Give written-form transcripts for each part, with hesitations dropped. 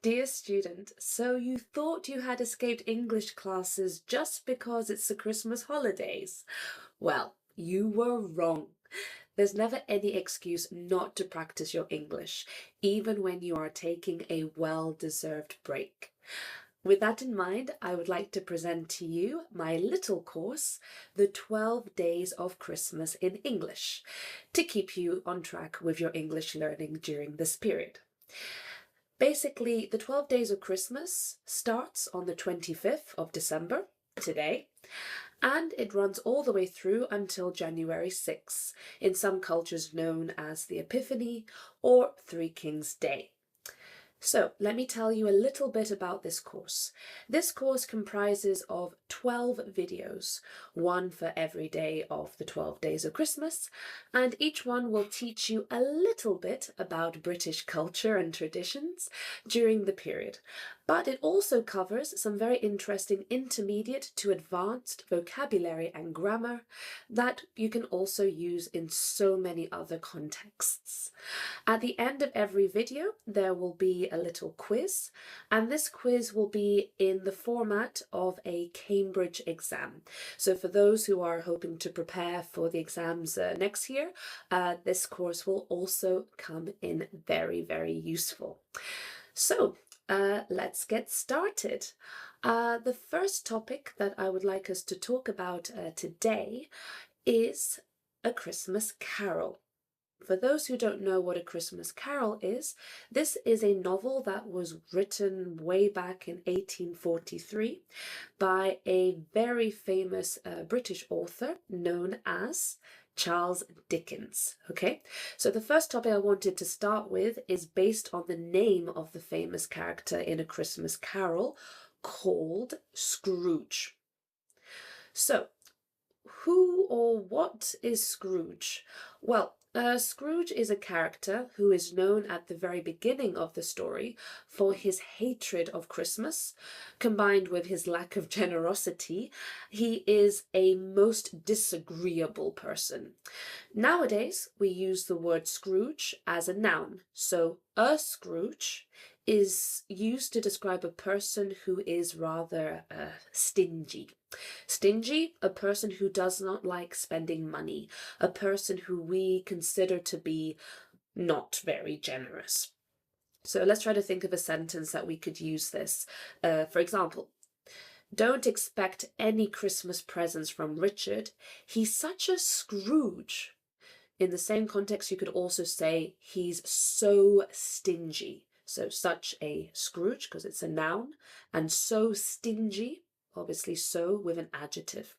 Dear student, so you thought you had escaped English classes just because it's the Christmas holidays? Well, you were wrong. There's never any excuse not to practice your English, even when you are taking a well-deserved break. With that in mind, I would like to present to you my little course, The 12 Days of Christmas in English, to keep you on track with your English learning during this period. Basically, the 12 Days of Christmas starts on the 25th of December, today, and it runs all the way through until January 6th, in some cultures known as the Epiphany or Three Kings Day. So let me tell you a little bit about this course. This course comprises of 12 videos, one for every day of the 12 days of Christmas, and each one will teach you a little bit about British culture and traditions during the period. But it also covers some very interesting intermediate to advanced vocabulary and grammar that you can also use in so many other contexts. At the end of every video, there will be a little quiz, and this quiz will be in the format of a Cambridge exam. So for those who are hoping to prepare for the exams next year, this course will also come in very, very useful. So, let's get started. The first topic that I would like us to talk about today is A Christmas Carol. For those who don't know what A Christmas Carol is, this is a novel that was written way back in 1843 by a very famous British author known as Charles Dickens. Okay, so the first topic I wanted to start with is based on the name of the famous character in A Christmas Carol called Scrooge. So, who or what is Scrooge? Well, Scrooge is a character who is known at the very beginning of the story for his hatred of Christmas, combined with his lack of generosity. He is a most disagreeable person. Nowadays, we use the word Scrooge as a noun, so a Scrooge is used to describe a person who is rather stingy. Stingy, a person who does not like spending money, a person who we consider to be not very generous. So let's try to think of a sentence that we could use this. For example, don't expect any Christmas presents from Richard. He's such a Scrooge. In the same context, you could also say he's so stingy. So such a Scrooge, because it's a noun, and so stingy, obviously so with an adjective.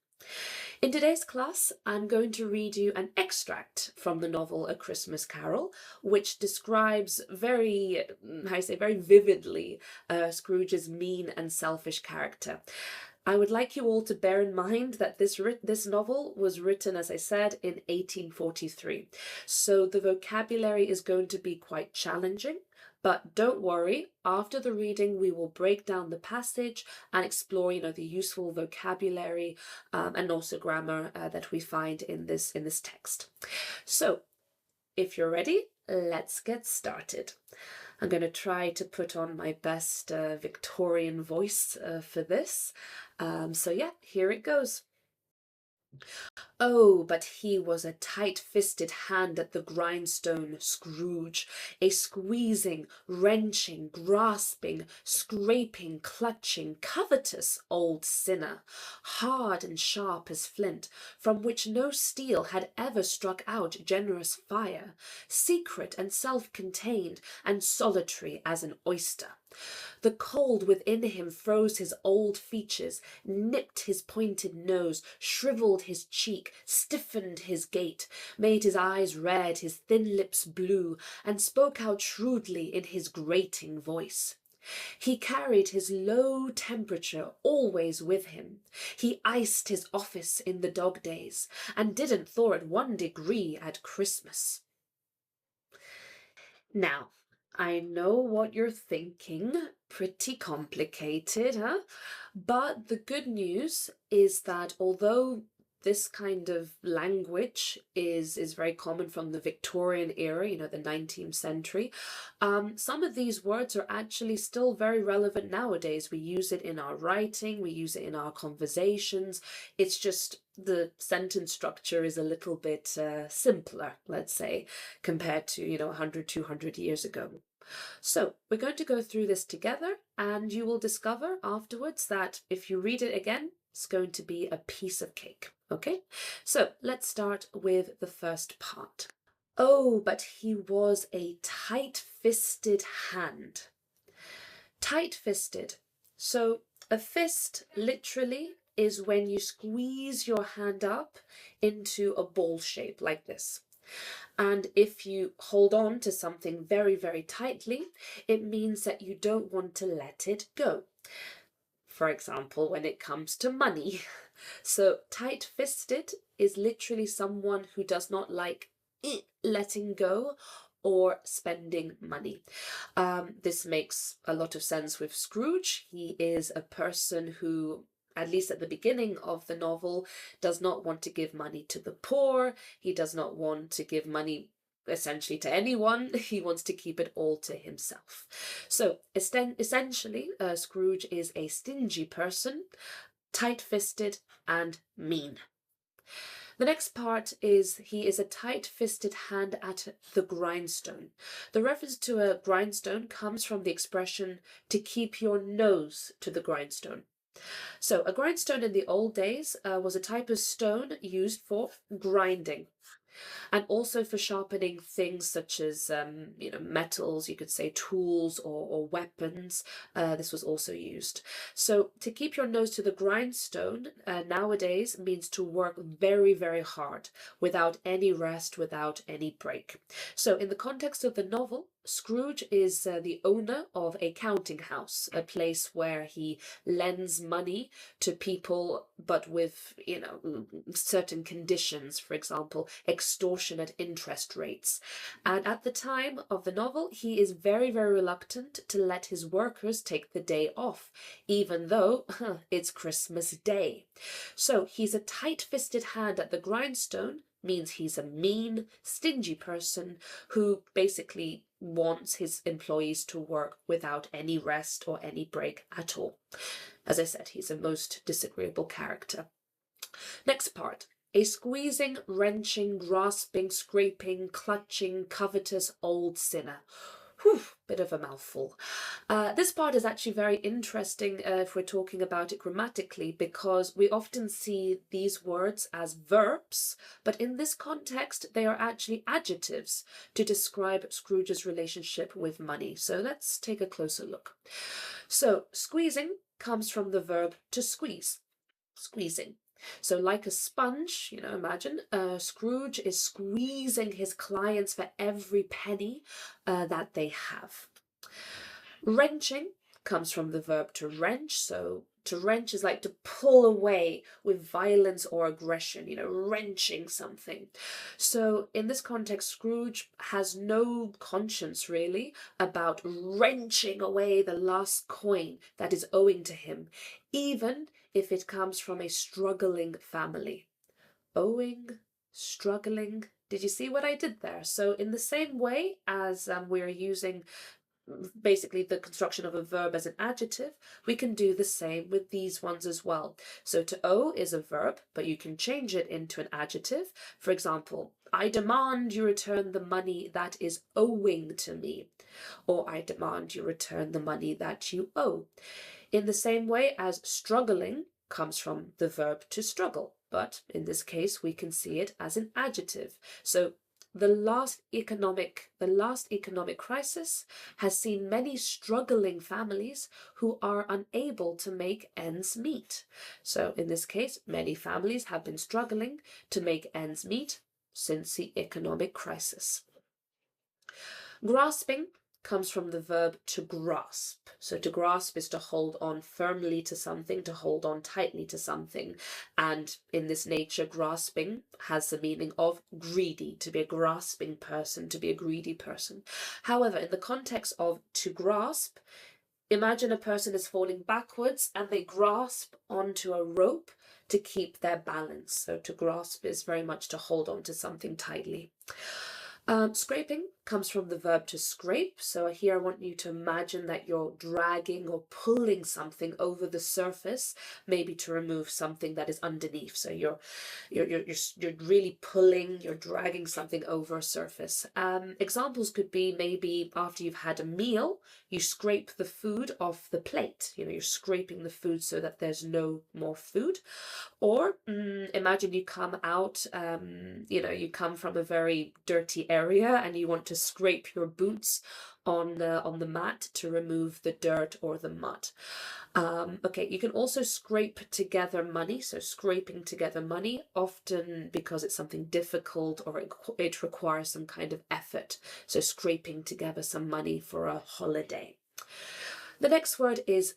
In today's class, I'm going to read you an extract from the novel A Christmas Carol, which describes very vividly Scrooge's mean and selfish character. I would like you all to bear in mind that this novel was written, as I said, in 1843. So the vocabulary is going to be quite challenging, but don't worry, after the reading we will break down the passage and explore, the useful vocabulary and also grammar that we find in this text. So, if you're ready, let's get started. I'm going to try to put on my best Victorian voice for this. So yeah, here it goes. Oh, but he was a tight-fisted hand at the grindstone, Scrooge, a squeezing, wrenching, grasping, scraping, clutching, covetous old sinner, hard and sharp as flint, from which no steel had ever struck out generous fire, secret and self-contained, and solitary as an oyster. The cold within him froze his old features, nipped his pointed nose, shrivelled his cheek, stiffened his gait, made his eyes red, his thin lips blue, and spoke out shrewdly in his grating voice. He carried his low temperature always with him. He iced his office in the dog days, and didn't thaw at 1 degree at Christmas. Now, I know what you're thinking, pretty complicated, huh? But the good news is that although this kind of language is very common from the Victorian era, the 19th century. Some of these words are actually still very relevant nowadays. We use it in our writing, we use it in our conversations. It's just the sentence structure is a little bit simpler, let's say, compared to, 100, 200 years ago. So we're going to go through this together, and you will discover afterwards that if you read it again, it's going to be a piece of cake. Okay, so let's start with the first part. Oh, but he was a tight-fisted hand. Tight-fisted. So a fist literally is when you squeeze your hand up into a ball shape like this. And if you hold on to something very, very tightly, it means that you don't want to let it go. For example, when it comes to money. So tight-fisted is literally someone who does not like letting go or spending money. This makes a lot of sense with Scrooge. He is a person who, at least at the beginning of the novel, does not want to give money to the poor. He does not want to give money essentially to anyone. He wants to keep it all to himself. So essentially, Scrooge is a stingy person, tight-fisted and mean. The next part is he is a tight-fisted hand at the grindstone. The reference to a grindstone comes from the expression to keep your nose to the grindstone. So a grindstone in the old days was a type of stone used for grinding, and also for sharpening things such as metals, you could say tools or weapons. This was also used. So to keep your nose to the grindstone nowadays means to work very, very hard without any rest, without any break. So in the context of the novel, Scrooge is the owner of a counting house, a place where he lends money to people, but with, certain conditions, for example, extortionate interest rates. And at the time of the novel, he is very, very reluctant to let his workers take the day off, even though it's Christmas Day. So he's a tight-fisted hand at the grindstone, means he's a mean, stingy person who basically wants his employees to work without any rest or any break at all. As I said, he's a most disagreeable character. Next part. A squeezing, wrenching, grasping, scraping, clutching, covetous old sinner. Whew, bit of a mouthful. This part is actually very interesting if we're talking about it grammatically, because we often see these words as verbs, but in this context they are actually adjectives to describe Scrooge's relationship with money. So let's take a closer look. So squeezing comes from the verb to squeeze. Squeezing. So like a sponge, imagine Scrooge is squeezing his clients for every penny that they have. Wrenching comes from the verb to wrench. So to wrench is like to pull away with violence or aggression, wrenching something. So in this context, Scrooge has no conscience really about wrenching away the last coin that is owing to him, even if it comes from a struggling family. Owing, struggling. Did you see what I did there? So in the same way as we're using basically the construction of a verb as an adjective, we can do the same with these ones as well. So to owe is a verb, but you can change it into an adjective. For example, I demand you return the money that is owing to me, or I demand you return the money that you owe. In the same way as struggling comes from the verb to struggle, but in this case we can see it as an adjective. So the last economic crisis has seen many struggling families who are unable to make ends meet. So in this case, many families have been struggling to make ends meet since the economic crisis. Grasping comes from the verb to grasp. So to grasp is to hold on firmly to something, to hold on tightly to something. And in this nature, grasping has the meaning of greedy, to be a grasping person, to be a greedy person. However, in the context of to grasp, imagine a person is falling backwards and they grasp onto a rope to keep their balance. So to grasp is very much to hold on to something tightly. Scraping comes from the verb to scrape. So here I want you to imagine that you're dragging or pulling something over the surface, maybe to remove something that is underneath. So you're really pulling, you're dragging something over a surface. Examples could be maybe after you've had a meal, you scrape the food off the plate. You're scraping the food so that there's no more food. Or imagine you come out, you come from a very dirty area and you want to scrape your boots on the mat to remove the dirt or the mud. Okay, you can also scrape together money. So scraping together money, often because it's something difficult or it requires some kind of effort. So scraping together some money for a holiday. The next word is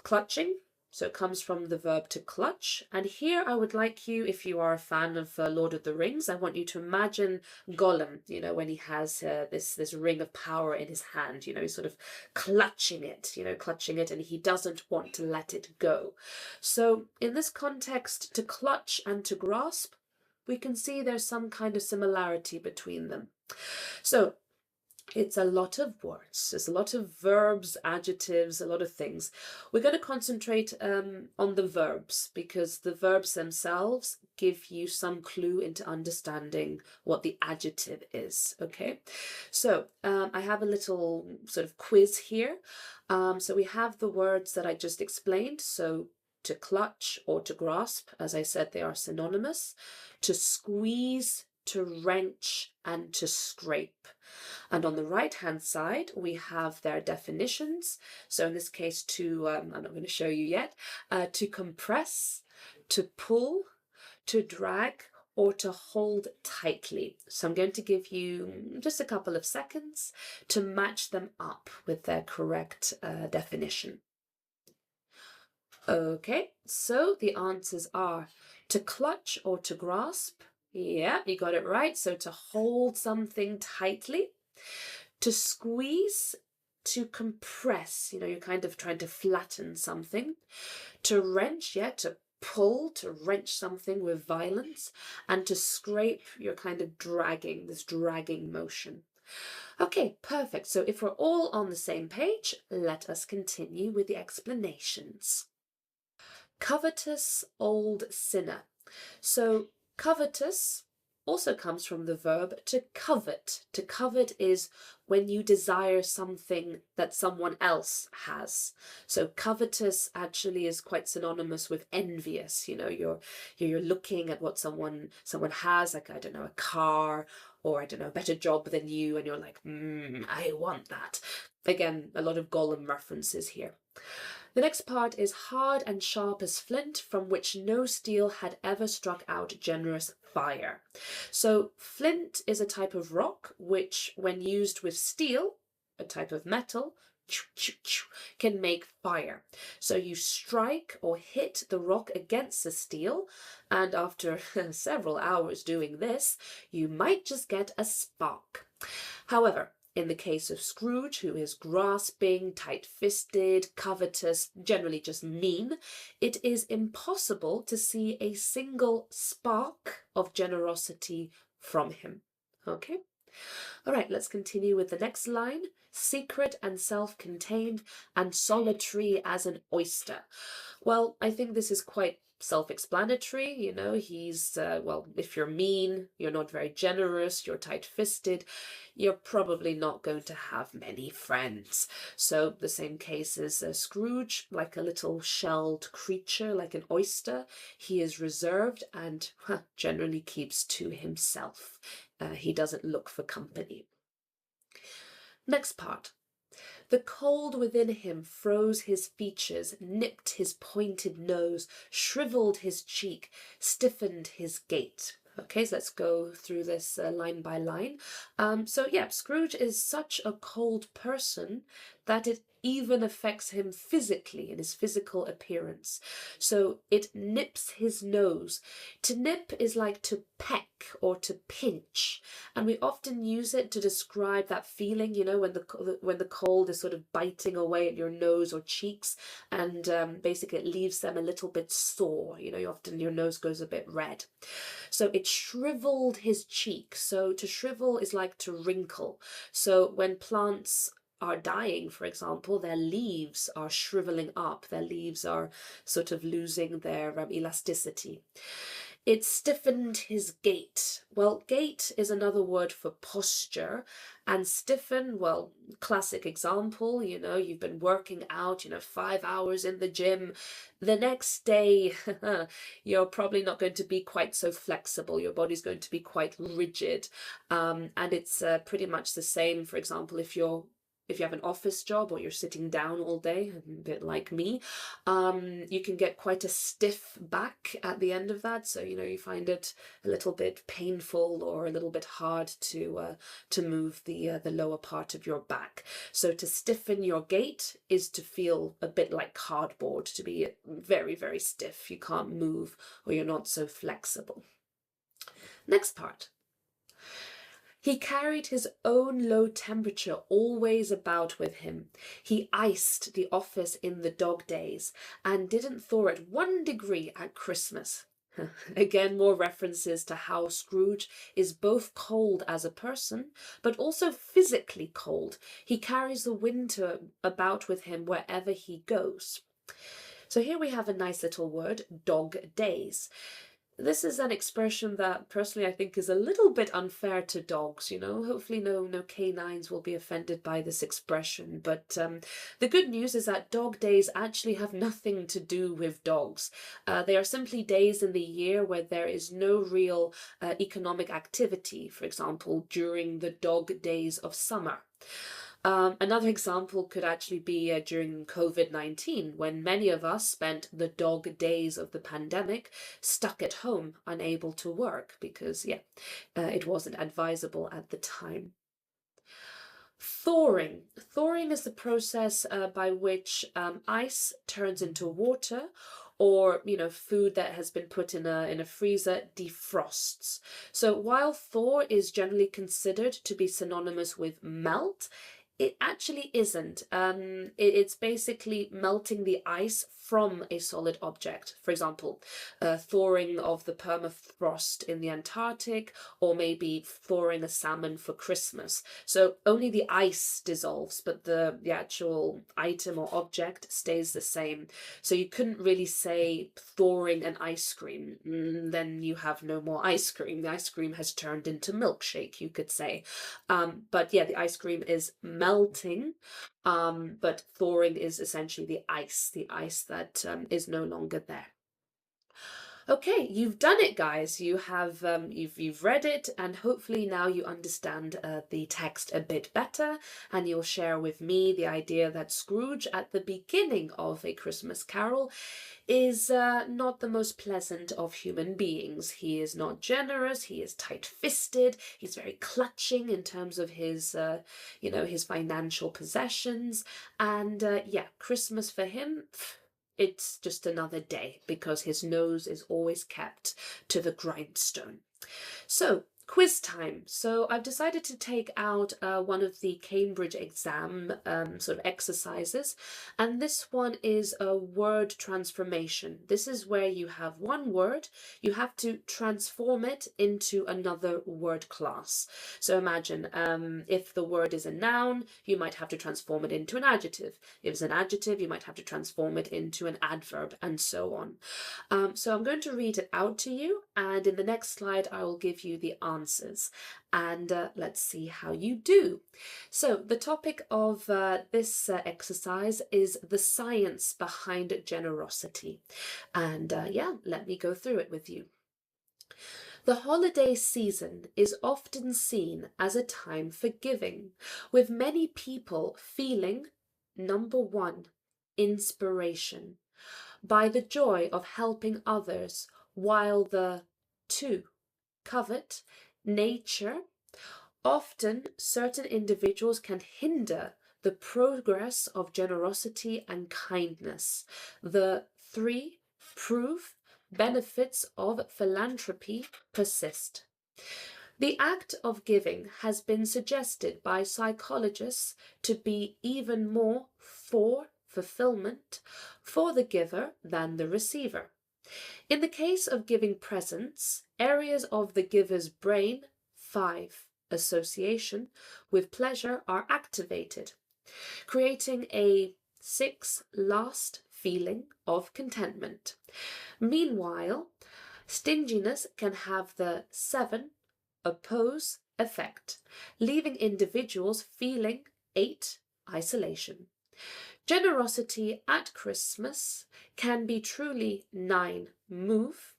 clutching. So it comes from the verb to clutch. And here I would like you, if you are a fan of Lord of the Rings, I want you to imagine Gollum, when he has this ring of power in his hand, he's sort of clutching it, and he doesn't want to let it go. So in this context, to clutch and to grasp, we can see there's some kind of similarity between them. So it's a lot of words. There's a lot of verbs, adjectives, a lot of things. We're going to concentrate on the verbs because the verbs themselves give you some clue into understanding what the adjective is. Okay, so I have a little sort of quiz here. So we have the words that I just explained. So to clutch or to grasp, as I said, they are synonymous. To squeeze, to wrench, and to scrape. And on the right-hand side, we have their definitions. So in this case, I'm not going to show you yet, to compress, to pull, to drag, or to hold tightly. So I'm going to give you just a couple of seconds to match them up with their correct definition. Okay, so the answers are to clutch or to grasp. Yeah, you got it right. So to hold something tightly. To squeeze, to compress, you're kind of trying to flatten something. To wrench, to pull, to wrench something with violence. And to scrape, you're kind of dragging, this dragging motion. Okay, perfect. So if we're all on the same page, let us continue with the explanations. Covetous old sinner. So covetous also comes from the verb to covet. To covet is when you desire something that someone else has. So covetous actually is quite synonymous with envious. You're looking at what someone has, like, I don't know, a car, or I don't know, a better job than you, and you're like, I want that. Again, a lot of Gollum references here. The next part is hard and sharp as flint, from which no steel had ever struck out generous fire. So flint is a type of rock which, when used with steel, a type of metal, can make fire. So you strike or hit the rock against the steel, and after several hours doing this, you might just get a spark. However, in the case of Scrooge, who is grasping, tight-fisted, covetous, generally just mean, it is impossible to see a single spark of generosity from him. Okay? All right, let's continue with the next line. Secret and self-contained and solitary as an oyster. Well, I think this is quite self-explanatory. He's, if you're mean, you're not very generous, you're tight-fisted, you're probably not going to have many friends. So the same case as Scrooge, like a little shelled creature, like an oyster. He is reserved and generally keeps to himself. He doesn't look for company. Next part. The cold within him froze his features, nipped his pointed nose, shriveled his cheek, stiffened his gait. Okay, so let's go through this line by line. Scrooge is such a cold person that it even affects him physically in his physical appearance. So it nips his nose. To nip is like to peck or to pinch, and we often use it to describe that feeling, you know, when the cold is sort of biting away at your nose or cheeks, and basically it leaves them a little bit sore. You know, often your nose goes a bit red. So it shriveled his cheek. So to shrivel is like to wrinkle. So when plants are dying, for example, their leaves are shriveling up. Their leaves are sort of losing their elasticity. It stiffened his gait. Well, gait is another word for posture, and stiffen, well, classic example, you know, you've been working out, you know, 5 hours in the gym. The next day, you're probably not going to be quite so flexible. Your body's going to be quite rigid. And it's pretty much the same, for example, if you have an office job or you're sitting down all day, a bit like me, you can get quite a stiff back at the end of that. So, you know, you find it a little bit painful or a little bit hard to move the lower part of your back. So to stiffen your gait is to feel a bit like cardboard, to be very, very stiff. You can't move or you're not so flexible. Next part. He carried his own low temperature always about with him. He iced the office in the dog days and didn't thaw it 1 degree at Christmas. Again, more references to how Scrooge is both cold as a person, but also physically cold. He carries the winter about with him wherever he goes. So here we have a nice little word, dog days. This is an expression that personally I think is a little bit unfair to dogs, you know. Hopefully no canines will be offended by this expression. But the good news is that dog days actually have nothing to do with dogs. They are simply days in the year where there is no real economic activity, for example, during the dog days of summer. Another example could actually be during COVID-19, when many of us spent the dog days of the pandemic stuck at home, unable to work because, it wasn't advisable at the time. Thawing. Thawing is the process by which ice turns into water, or, you know, food that has been put in a freezer defrosts. So while thaw is generally considered to be synonymous with melt, it actually isn't. It's basically melting the ice from a solid object. For example, thawing of the permafrost in the Antarctic, or maybe thawing a salmon for Christmas. So only the ice dissolves, but the actual item or object stays the same. So you couldn't really say thawing an ice cream. Then you have no more ice cream. The ice cream has turned into milkshake, you could say. But yeah, the ice cream is melting, but thawing is essentially the ice that is no longer there. Okay, you've done it, guys. You have you've read it, and hopefully now you understand the text a bit better, and you'll share with me the idea that Scrooge, at the beginning of A Christmas Carol, is not the most pleasant of human beings. He is not generous. He is tight-fisted. He's very clutching in terms of his, his financial possessions, and Christmas for him, it's just another day because his nose is always kept to the grindstone. So, quiz time. So I've decided to take out one of the Cambridge exam sort of exercises, and this one is a word transformation. This is where you have one word, you have to transform it into another word class. So imagine if the word is a noun, you might have to transform it into an adjective. If it's an adjective, you might have to transform it into an adverb, and so on. So I'm going to read it out to you, and in the next slide I will give you the answers, and let's see how you do. So the topic of this exercise is the science behind generosity, and let me go through it with you. The holiday season is often seen as a time for giving, with many people feeling, number one, inspiration by the joy of helping others, while the 2, covet, nature. Often certain individuals can hinder the progress of generosity and kindness. The 3 prove benefits of philanthropy persist. The act of giving has been suggested by psychologists to be even more for fulfillment for the giver than the receiver. In the case of giving presents, areas of the giver's brain, 5, association with pleasure, are activated, creating a 6, last feeling of contentment. Meanwhile, stinginess can have the 7, oppose effect, leaving individuals feeling 8, isolation. Generosity at Christmas can be truly 9, move,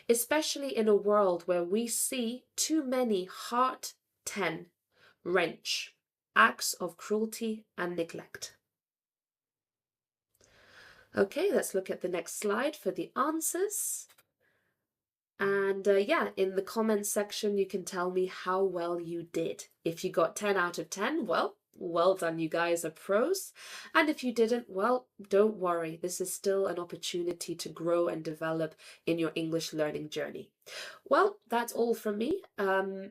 especially in a world where we see too many heart 10, wrench, acts of cruelty and neglect. Okay, let's look at the next slide for the answers. And yeah, in the comments section, you can tell me how well you did. If you got 10 out of 10, well done, you guys are pros. And if you didn't, well, don't worry. This is still an opportunity to grow and develop in your English learning journey. Well, that's all from me.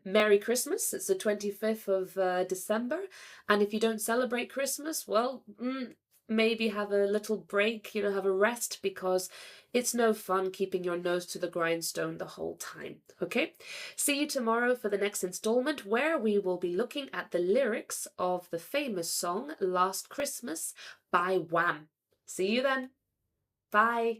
Merry Christmas. It's the 25th of December. And if you don't celebrate Christmas, well, maybe have a little break, have a rest, because it's no fun keeping your nose to the grindstone the whole time, okay? See you tomorrow for the next installment, where we will be looking at the lyrics of the famous song Last Christmas by Wham. See you then. Bye.